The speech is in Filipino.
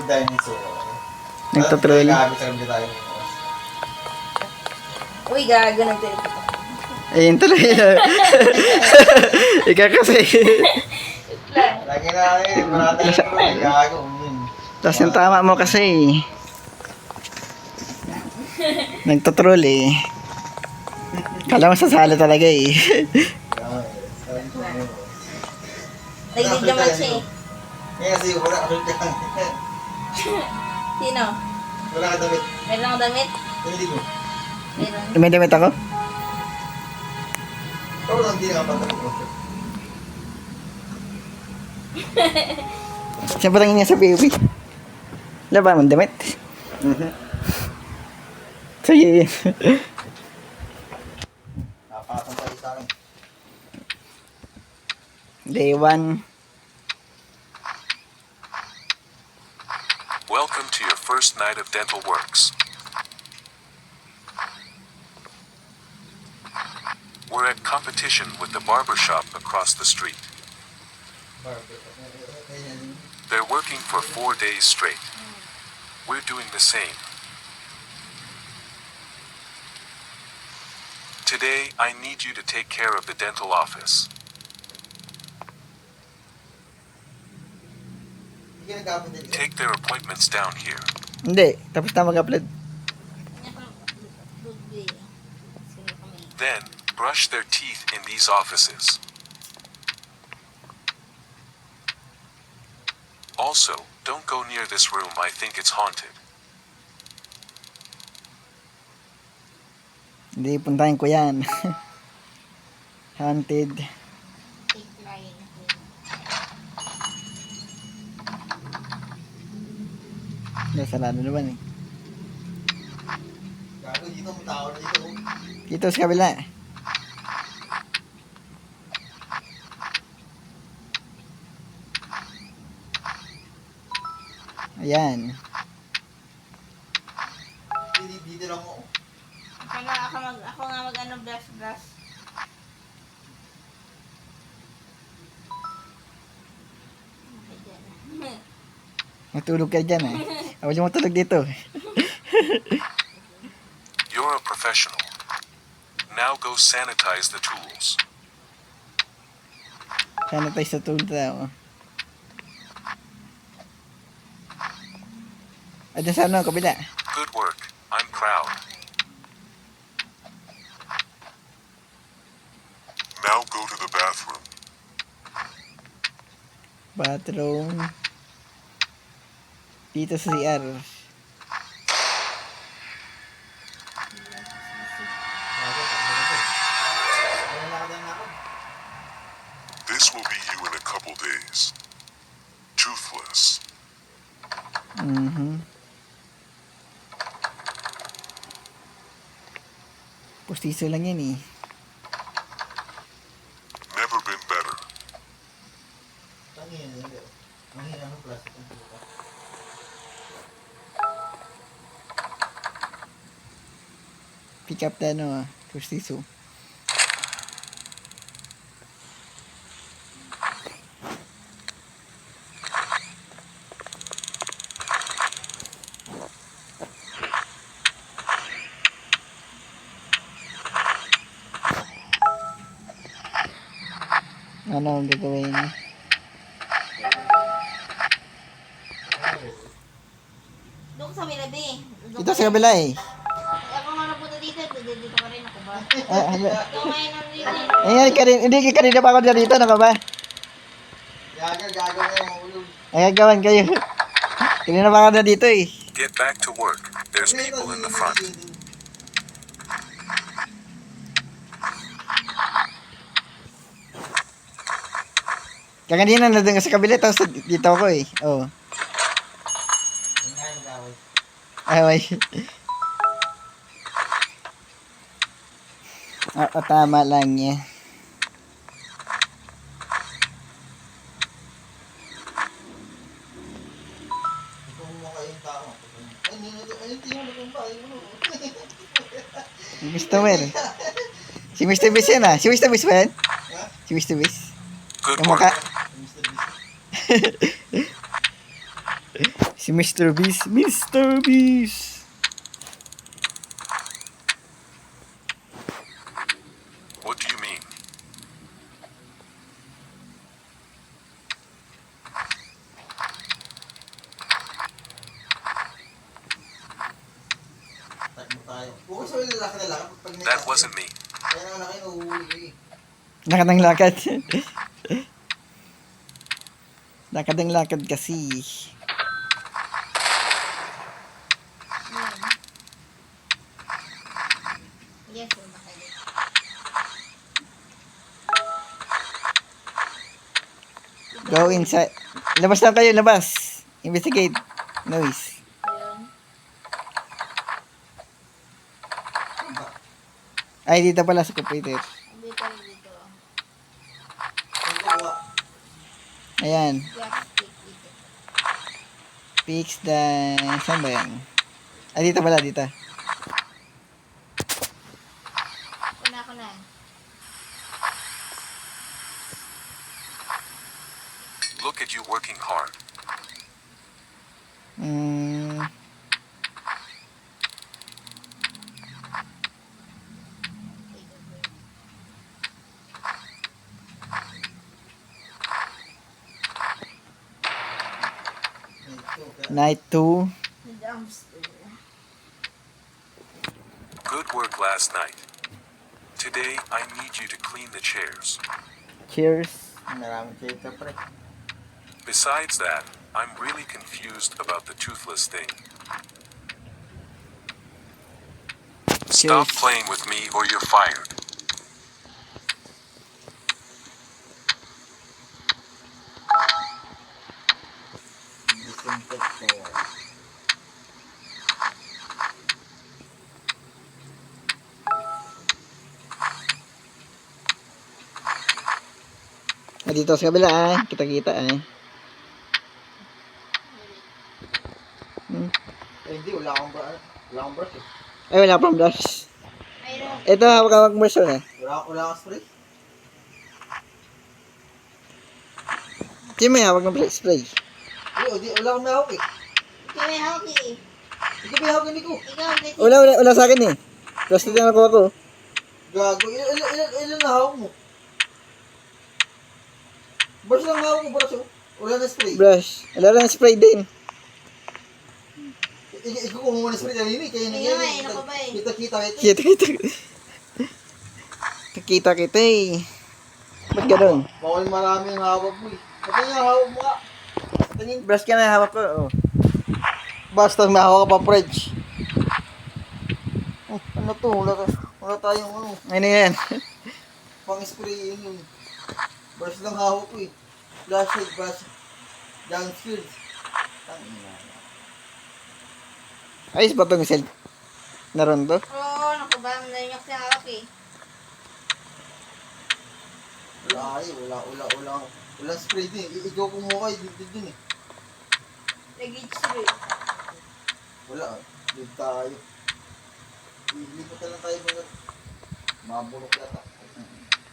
Good dinosaur. Nagtatroll. Gabi sa gabi tayo. Uy, gago nagtitrip. Ayun tuloy. Ikaw kasi. Lagi na marami na ito. Gago. Tapos yung tama mo kasi. Nagtatroll eh. Kala mo sasali talaga eh. Nagdig naman siya eh. Kaya kasi wala ka dyan. Sino? Wala ka damit. Meron akong damit? Hindi ko. Meron. May damit ako? Ikaw lang hindi nakapatapos ko. Siyempre lang niya sa baby. Laba mong damit. Sige. Napakasang pa isa akin. Day 1. Welcome to your first night of Dental Works. We're at competition with the barber shop across the street. They're working for 4 days straight. We're doing the same. Today, I need you to take care of the dental office. Hindi ka nagkapon din. Take their appointments down here. Hindi. Tapos na mag-upload. Then, brush their teeth in these offices. Also, don't go near this room. I think it's haunted. Hindi, puntahin ko yan. Haunted. Hindi, sarado naman eh. Gago dito, may tao na dito. Dito sa kabila. Ayan. Dito lang ako. Ako nga mag-ano, brush. Matulog ka dyan eh. Awal yung matulog dito. You're a professional. Now go sanitize the tools. Sana tayo sa tulog tayo. Ayan sa ano, kabila. Good work. I'm proud. Now go to the bathroom. Bathroom. Dito sa CR. This will be you in a couple days. Toothless. Pustiso lang yan eh. Never been better. Tangin, hindi. Mahina ng plastic ang puta. Pick up the ano, pustiso. Ano ang gagawin? Doon sa Milabi. Dito sa kabila eh. Ako nga napunta dito. Dito ka rin ako ba? Ano? Ikaw ngayon nandito. Ayan, hindi kanina pa ako dito, ano ka ba? Gago na yung ulog. Ay, gawan kayo. Kanina pa ako dito eh. Get back to work. There's people in the front. Kanina na doon sa kabila, tapos dito ako eh. Oo. Ay, may. Tama lang niya. Mr. Well. Si Mr. Beast yan ah. Si Mr. Beast ba yan? Si Mr. Beast. Good Yung mukha. work. Si Si Mr. Beast. Mr. Beast! What do you mean? Takbo tayo. Bukas sa lalaki na lang. Pag That wasn't me. Kaya naman kayo, nahuhuli kayo eh. Lakad ng lakad. Lakad ng lakad kasi. Yes, oh, makalit. Go inside. Labas lang kayo, labas. Investigate. Noise. Ayun. Ay, dito pala sa computer. Dito, dito. Ang gawa. Ayan. Plastic dito. Fix the... Saan ba yan? Ay, dito pala, dito. Ako na. Look at you working hard. Hmm. Night 2. The dumpster. Good work last night. Today, I need you to clean the chairs. Cheers. Maraming kayo ka, pre. Besides that, I'm really confused about the toothless thing. Stop Cheers. playing with me or you're fired. Disinfector. Ah, dito sa kabila ah. Kita-kita ah. Hmm. Eh, hindi, wala akong brush eh. Ay, wala pang brush. Mayroon. Ito, hawak-hawak mo siya eh. Wala akong spray. Sino may hawak ng spray? Hindi, wala akong mahawak eh. Ikaw may hawak eh. Hindi may hawak ko. Ikaw, kasi. Wala sa akin eh. Plastic lang nakuha ko. Gago, ilan na hawak mo? Brush lang hawak mo, brush oh. Wala na spray. Brush. Wala lang spray din. Ikaw kung muna spray na rin eh. Kaya Kaya nga eh, ano ka ba eh? Kita-kita ito. Kita-kita. Kita-kita eh. Ba't ganun? Bawal marami ang hawak mo eh. Pati nga hawak mo ka. Tingin. Brush ka na hawak ko. Oh. Basta may hawak ka pa, French. Oh, ano to? Wala tayong ano. Ano yan? Pang-spray yun. Brush lang hawak ko eh. Flashlight, brush. Down skills. Tangina. Ayos ba itong self? Naroon to? Oo, naku ba? Nanyok sa hawak eh. Wala spray din. Ikaw kumuha kayo din eh. Nag-gauge spray. Wala. Live tayo. Lipat na lang tayo mga mabulok yata.